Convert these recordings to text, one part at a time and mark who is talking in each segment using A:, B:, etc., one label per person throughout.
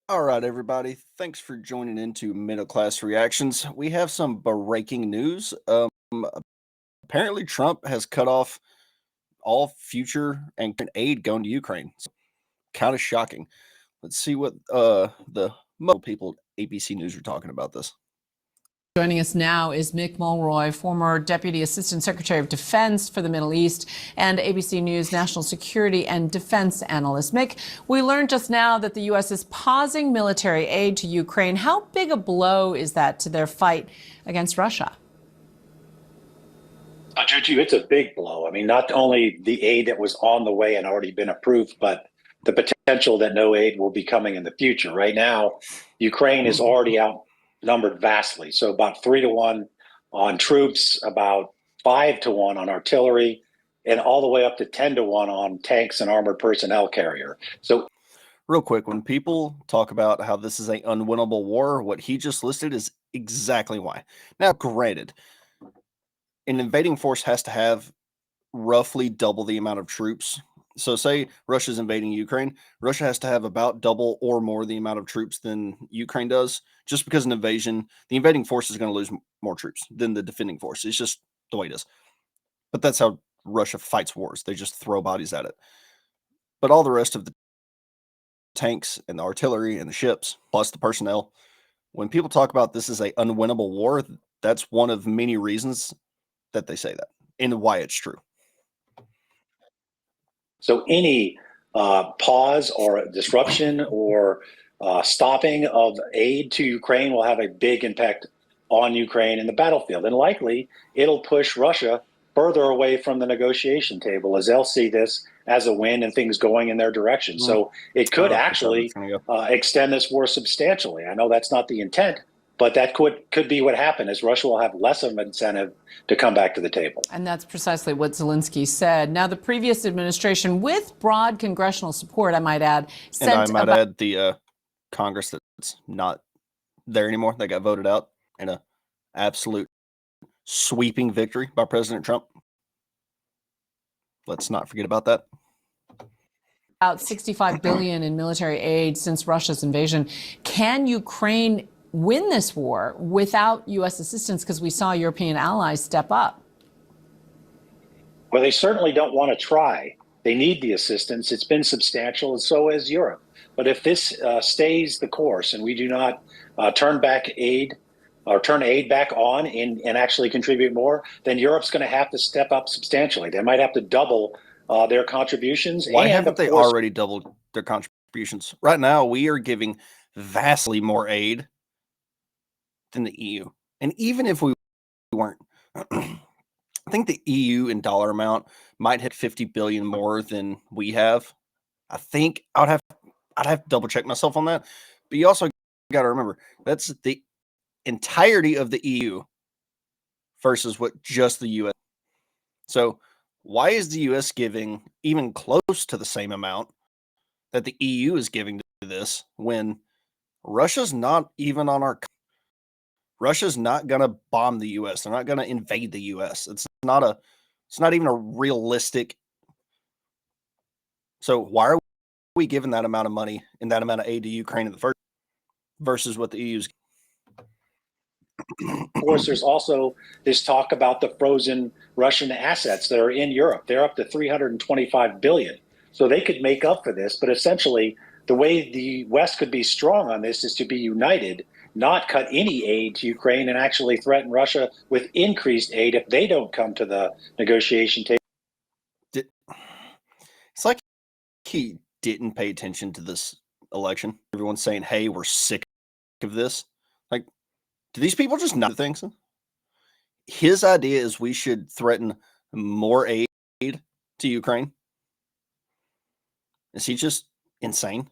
A: All right, everybody. Thanks for joining into Middle Class Reactions. We have some breaking news. Apparently, Trump has cut off all future and current aid going to Ukraine. Kind of shocking. Let's see what the most people at ABC News are talking about this.
B: Joining us now is Mick Mulroy, former Deputy Assistant Secretary of Defense for the Middle East and ABC News national security and defense analyst. Mick, we learned just now that the U.S. is pausing military aid to Ukraine. How big a blow is that to their fight against Russia?
C: Juju, it's a big blow. I mean, not only the aid that was on the way and already been approved, but the potential that no aid will be coming in the future. Right now, Ukraine is already outnumbered vastly. So about 3-1 on troops, about 5-1 on artillery, and all the way up to 10-1 on tanks and armored personnel carrier. So
A: real quick, when people talk about how this is an unwinnable war, what he just listed is exactly why. Now, granted, an invading force has to have roughly double the amount of troops. So say Russia's invading Ukraine, Russia has to have about double or more the amount of troops than Ukraine does, just because an invasion, the invading force is going to lose more troops than the defending force. It's just the way it is. But that's how Russia fights wars. They just throw bodies at it. But all the rest of the tanks and the artillery and the ships, plus the personnel, when people talk about this as a unwinnable war, that's one of many reasons that they say that and why it's true.
C: So any pause or disruption or stopping of aid to Ukraine will have a big impact on Ukraine in the battlefield. And likely it'll push Russia further away from the negotiation table as they'll see this as a win and things going in their direction. So it could actually extend this war substantially. I know that's not the intent, but that could be what happened, is Russia will have less of an incentive to come back to the table.
B: And that's precisely what Zelensky said. Now, the previous administration, with broad congressional support, I might add,
A: the Congress that's not there anymore, that got voted out in a absolute sweeping victory by President Trump. Let's not forget about that.
B: About $65 billion in military aid since Russia's invasion. Can Ukraine win this war without U.S. assistance? Because we saw European allies step up.
C: Well, they certainly don't want to try. They need the assistance. It's been substantial, and so has Europe. But if this stays the course and we do not turn back aid or turn aid back on and actually contribute more, then Europe's going to have to step up substantially. They might have to double their contributions.
A: Why haven't they already doubled their contributions? Right now, we are giving vastly more aid than the EU. And even if we weren't, I think the EU in dollar amount might hit 50 billion more than we have. I think I'd have to double check myself on that. But you also got to remember, that's the entirety of the EU versus what just the US. So why is the US giving even close to the same amount that the EU is giving to this when Russia's not even on our? Russia's not going to bomb the US. They're not going to invade the US. It's not even a realistic. So why are we giving that amount of money and that amount of aid to Ukraine in the first versus what the EU's?
C: Of course, there's also this talk about the frozen Russian assets that are in Europe. They're up to 325 billion. So they could make up for this. But essentially, the way the West could be strong on this is to be united, not cut any aid to Ukraine, and actually threaten Russia with increased aid if they don't come to the negotiation table.
A: It's like he didn't pay attention to this election. Everyone's saying, hey, we're sick of this. Like, do these people just know things? His idea is we should threaten more aid to Ukraine. Is he just insane?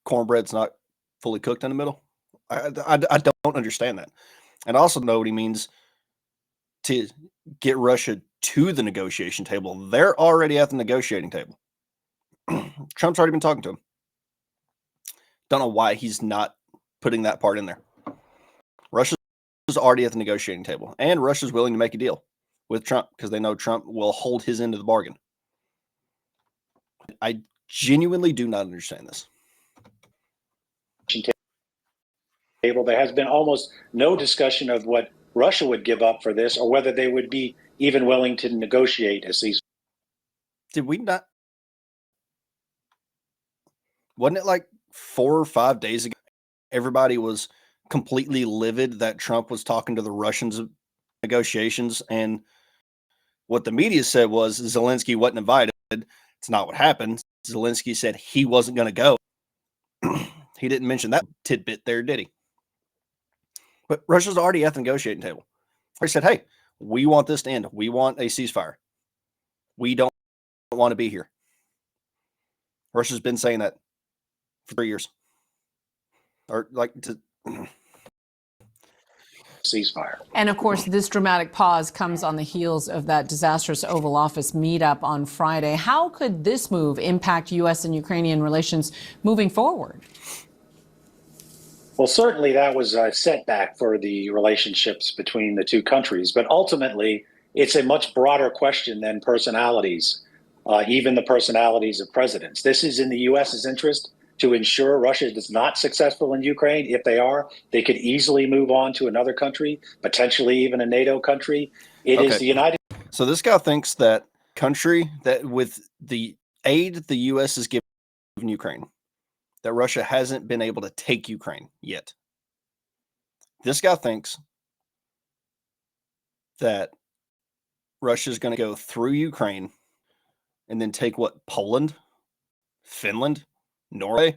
A: Cornbread's not fully cooked in the middle. I don't understand that. And I also know what he means to get Russia to the negotiation table. They're already at the negotiating table. Trump's already been talking to him. Don't know why he's not putting that part in there. Russia's already at the negotiating table, and Russia's willing to make a deal with Trump because they know Trump will hold his end of the bargain. I genuinely do not understand this.
C: table. There has been almost no discussion of what Russia would give up for this, or whether they would be even willing to negotiate a ceasefire.
A: Did we not? Wasn't it like 4 or 5 days ago? Everybody was completely livid that Trump was talking to the Russians of negotiations, and what the media said was Zelensky wasn't invited. It's not what happened. Zelensky said he wasn't going to go. He didn't mention that tidbit there, did he? But Russia's already at the negotiating table. They said, hey, we want this to end. We want a ceasefire. We don't want to be here. Russia's been saying that for 3 years. Or like to
C: ceasefire.
B: And of course, this dramatic pause comes on the heels of that disastrous Oval Office meetup on Friday. How could this move impact U.S. and Ukrainian relations moving forward?
C: Well, certainly that was a setback for the relationships between the two countries, but ultimately it's a much broader question than personalities, even the personalities of presidents. This is in the U.S.'s interest to ensure Russia is not successful in Ukraine. If they are, they could easily move on to another country, potentially even a NATO country. It is the United
A: So this guy thinks that country that with the aid the U.S. is giving Ukraine, that Russia hasn't been able to take Ukraine yet. This guy thinks that Russia is going to go through Ukraine and then take what, Poland, Finland, Norway.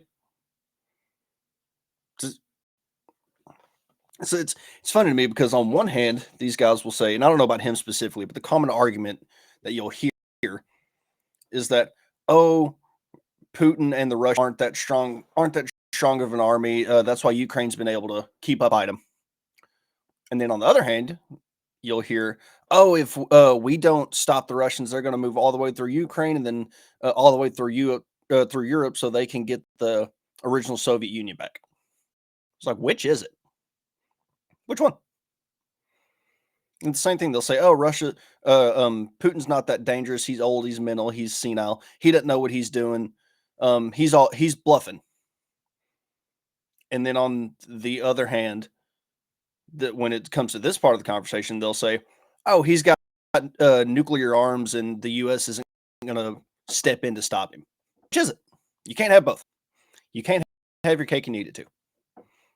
A: So it's funny to me because on one hand, these guys will say, and I don't know about him specifically, but the common argument that you'll hear is that, oh, Putin and the Russians aren't that strong of an army. That's why Ukraine's been able to keep up item. And then on the other hand, you'll hear, oh, if we don't stop the Russians, they're going to move all the way through Ukraine and then all the way through Europe so they can get the original Soviet Union back. It's like, which is it? Which one? And the same thing, they'll say, oh, Russia, Putin's not that dangerous. He's old, he's mental, he's senile. He doesn't know what he's doing. He's bluffing. And then on the other hand, that when it comes to this part of the conversation, they'll say, oh, he's got nuclear arms and the U.S. isn't going to step in to stop him. Which is it? You can't have both. You can't have your cake and eat it too.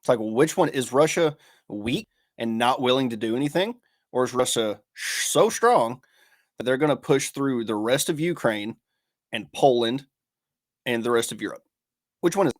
A: It's like, well, which one? Is Russia weak and not willing to do anything? Or is Russia so strong that they're going to push through the rest of Ukraine and Poland and the rest of Europe? Which one is it?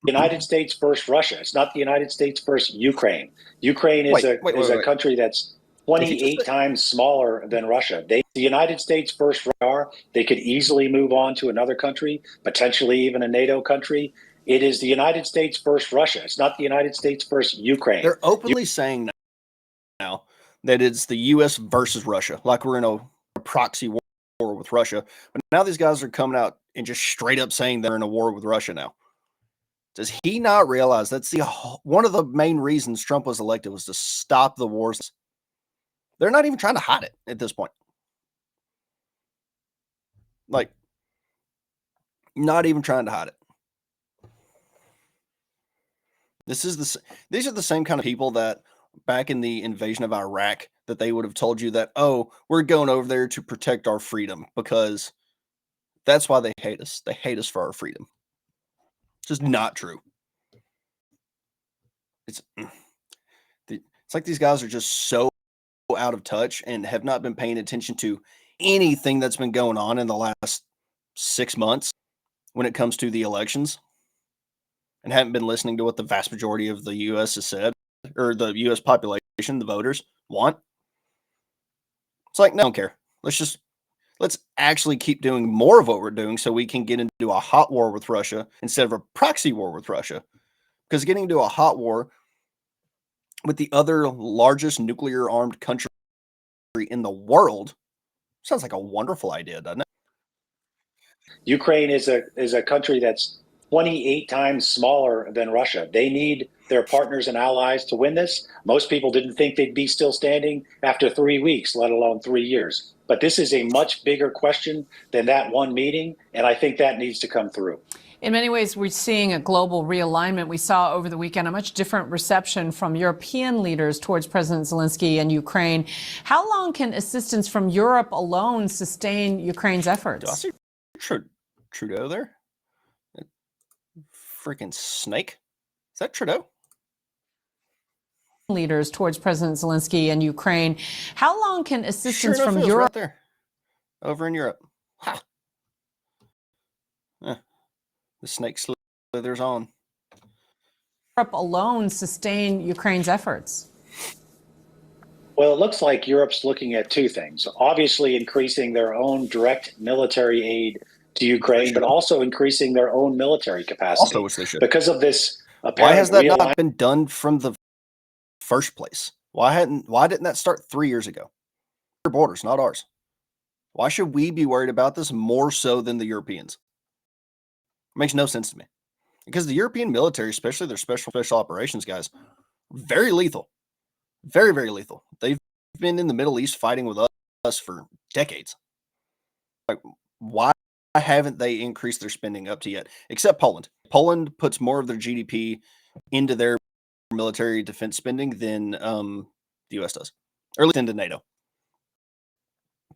C: United States versus Russia. It's not the United States versus Ukraine. Ukraine is a country that's 28 times smaller than Russia. The United States versus Russia, they could easily move on to another country, potentially even a NATO country. It is the United States versus Russia. It's not the United States versus Ukraine.
A: They're openly saying now that it's the U.S. versus Russia, like we're in a proxy war with Russia. But now these guys are coming out and just straight up saying they're in a war with Russia now. Does he not realize that's one of the main reasons Trump was elected was to stop the wars? They're not even trying to hide it at this point. Like, not even trying to hide it. These are the same kind of people that back in the invasion of Iraq that they would have told you that, oh, we're going over there to protect our freedom because that's why they hate us. They hate us for our freedom. It's just not true. It's like these guys are just so out of touch and have not been paying attention to anything that's been going on in the last 6 months when it comes to the elections, and haven't been listening to what the vast majority of the U.S. has said, or the U.S. population, the voters, want. It's like, no, I don't care. Let's actually keep doing more of what we're doing so we can get into a hot war with Russia instead of a proxy war with Russia. Because getting into a hot war with the other largest nuclear armed country in the world sounds like a wonderful idea, doesn't it?
C: Ukraine is a country that's 28 times smaller than Russia. They need their partners and allies to win this. Most people didn't think they'd be still standing after 3 weeks, let alone 3 years. But this is a much bigger question than that one meeting, and I think that needs to come through.
B: In many ways, we're seeing a global realignment. We saw over the weekend a much different reception from European leaders towards President Zelensky and Ukraine. How long can assistance from Europe alone sustain Ukraine's efforts?
A: Do I see Trudeau there? Freaking snake. Is that Trudeau?
B: Leaders towards President Zelensky and Ukraine. How long can assistance from Europe
A: right there, over in Europe? Ha. The snake slithers on.
B: Europe alone sustain Ukraine's efforts?
C: Well, it looks like Europe's looking at two things. Obviously, increasing their own direct military aid to Ukraine, but also increasing their own military capacity.
A: Also, which they should.
C: Because of this apparent
A: Why has that not been done from the first place? Why didn't that start 3 years ago? Their borders, not ours. Why should we be worried about this more so than the Europeans? It makes no sense to me. Because the European military, especially their special operations guys, very lethal. Very, very lethal. They've been in the Middle East fighting with us for decades. Like, why haven't they increased their spending up to yet? Except Poland. Poland puts more of their GDP into their military defense spending than the U.S. does, or at least into NATO.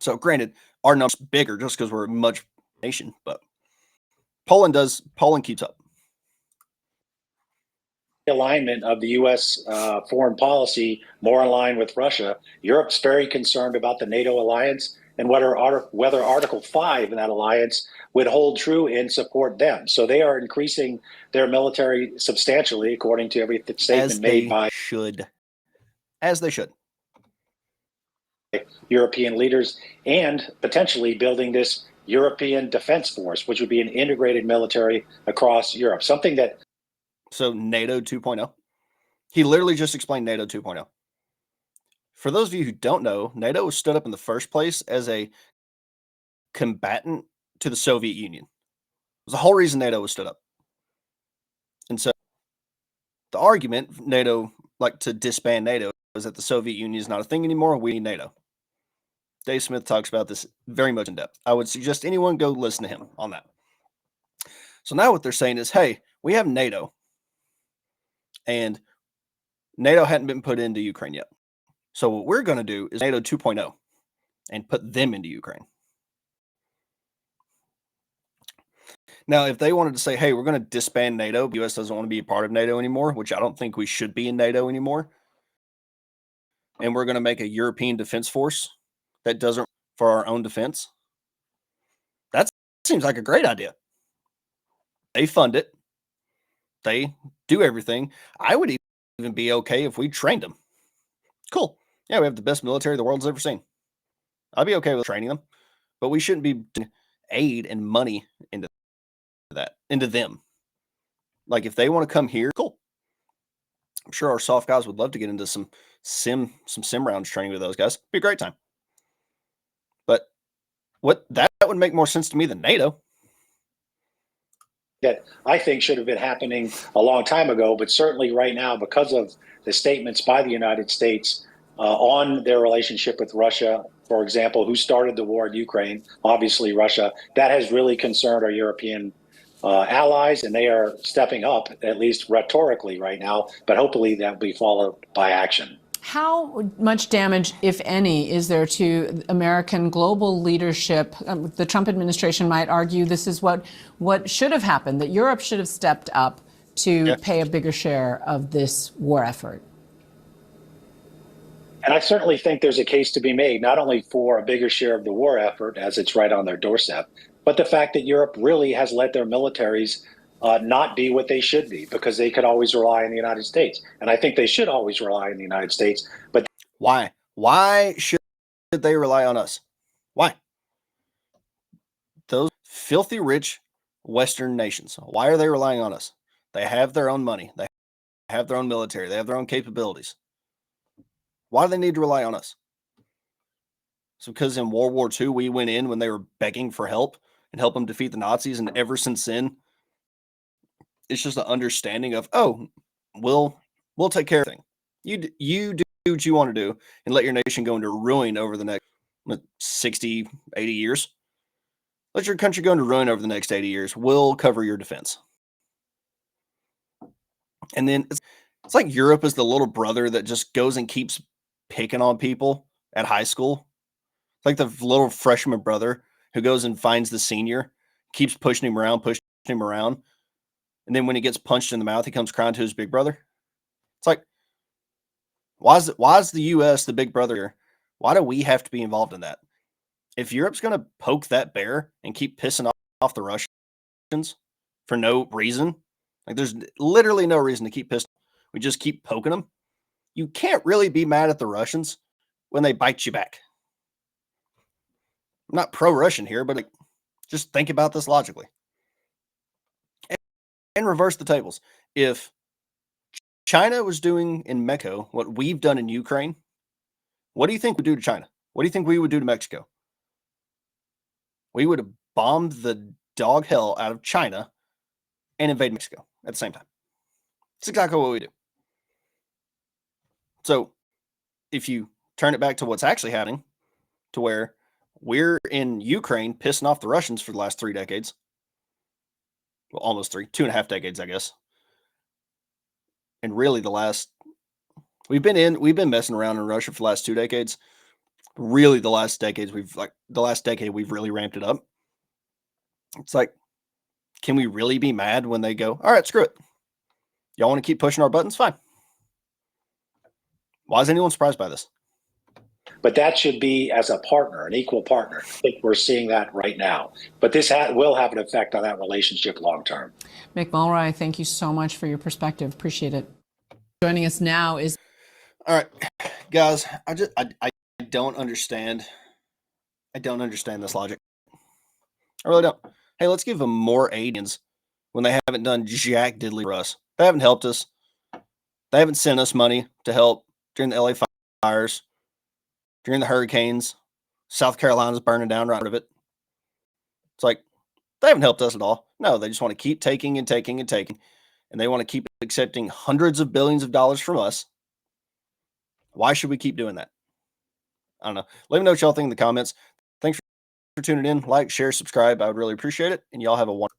A: So, granted, our number's bigger just because we're a much nation, but Poland keeps up.
C: Alignment of the U.S. Foreign policy more in line with Russia. Europe's very concerned about the NATO alliance and whether Article 5 in that alliance would hold true and support them. So they are increasing their military substantially, according to every statement made by
A: as they should.
C: European leaders, and potentially building this European Defense Force, which would be an integrated military across Europe. Something that
A: So NATO 2.0. He literally just explained NATO 2.0. For those of you who don't know, NATO was stood up in the first place as a combatant to the Soviet Union. It was the whole reason NATO was stood up. And so the argument NATO, like to disband NATO, is that the Soviet Union is not a thing anymore. We need NATO. Dave Smith talks about this very much in depth. I would suggest anyone go listen to him on that. So now what they're saying is, hey, we have NATO. And NATO hadn't been put into Ukraine yet. So what we're going to do is NATO 2.0 and put them into Ukraine. Now, if they wanted to say, hey, we're going to disband NATO, the U.S. doesn't want to be a part of NATO anymore, which I don't think we should be in NATO anymore, and we're going to make a European defense force that doesn't for our own defense, that seems like a great idea. They fund it. They do everything. I would even be okay if we trained them. Cool. Yeah, we have the best military the world's ever seen. I'd be okay with training them, but we shouldn't be doing aid and money into them. Like, if they want to come here, cool. I'm sure our soft guys would love to get into some sim rounds training with those guys. Be a great time. But that would make more sense to me than NATO.
C: That I think should have been happening a long time ago, but certainly right now, because of the statements by the United States on their relationship with Russia, for example, who started the war in Ukraine, obviously Russia, that has really concerned our European allies, and they are stepping up, at least rhetorically right now, but hopefully that will be followed by action.
B: How much damage, if any, is there to American global leadership? The Trump administration might argue this is what should have happened, that Europe should have stepped up to pay a bigger share of this war effort.
C: And I certainly think there's a case to be made, not only for a bigger share of the war effort, as it's right on their doorstep, but the fact that Europe really has let their militaries not be what they should be, because they could always rely on the United States. And I think they should always rely on the United States. But
A: why? Why should they rely on us? Why? Those filthy rich Western nations, why are they relying on us? They have their own money. They have their own military. They have their own capabilities. Why do they need to rely on us? It's because in World War II, we went in when they were begging for help and help them defeat the Nazis. And ever since then, it's just an understanding of, oh, we'll take care of things. You do what you want to do and let your nation go into ruin over the next 60, 80 years. Let your country go into ruin over the next 80 years. We'll cover your defense. And then it's like Europe is the little brother that just goes and keeps picking on people at high school. It's like the little freshman brother who goes and finds the senior, keeps pushing him around. And then when he gets punched in the mouth, he comes crying to his big brother. It's like, why is the U.S. the big brother here? Why do we have to be involved in that? If Europe's going to poke that bear and keep pissing off the Russians for no reason, like there's literally no reason to keep pissing. We just keep poking them. You can't really be mad at the Russians when they bite you back. I'm not pro-Russian here, but just think about this logically. And reverse the tables. If China was doing in Mexico what we've done in Ukraine, what do you think we do to China? What do you think we would do to Mexico? We would have bombed the dog hell out of China and invade Mexico at the same time. It's exactly what we do. So if you turn it back to what's actually happening, to where we're in Ukraine pissing off the Russians for the last 3 decades, well, almost 2.5 decades, I guess. And really we've been messing around in Russia for the last 2 decades. Really the last decade we've really ramped it up. It's like, can we really be mad when they go, all right, screw it. Y'all want to keep pushing our buttons? Fine. Why is anyone surprised by this?
C: But that should be as a partner, an equal partner. I think we're seeing that right now. But this will have an effect on that relationship long term.
B: Mick Mulroy, thank you so much for your perspective. Appreciate it. Joining us now is...
A: All right, guys, I don't understand. I don't understand this logic. I really don't. Hey, let's give them more aid when they haven't done jack diddly for us. They haven't helped us. They haven't sent us money to help during the LA fires, during the hurricanes. South Carolina's burning down right out of it. It's like, they haven't helped us at all. No, they just want to keep taking and taking and taking. And they want to keep accepting hundreds of billions of dollars from us. Why should we keep doing that? I don't know. Let me know what y'all think in the comments. Thanks for tuning in. Like, share, subscribe. I would really appreciate it. And y'all have a wonderful